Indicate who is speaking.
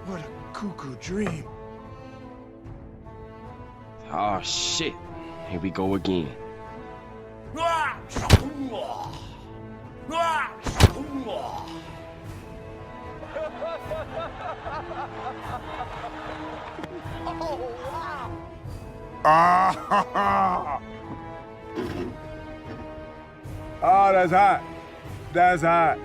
Speaker 1: What a cuckoo dream.
Speaker 2: Oh shit. Here we go again.
Speaker 1: Ah, oh, that's hot. That's hot.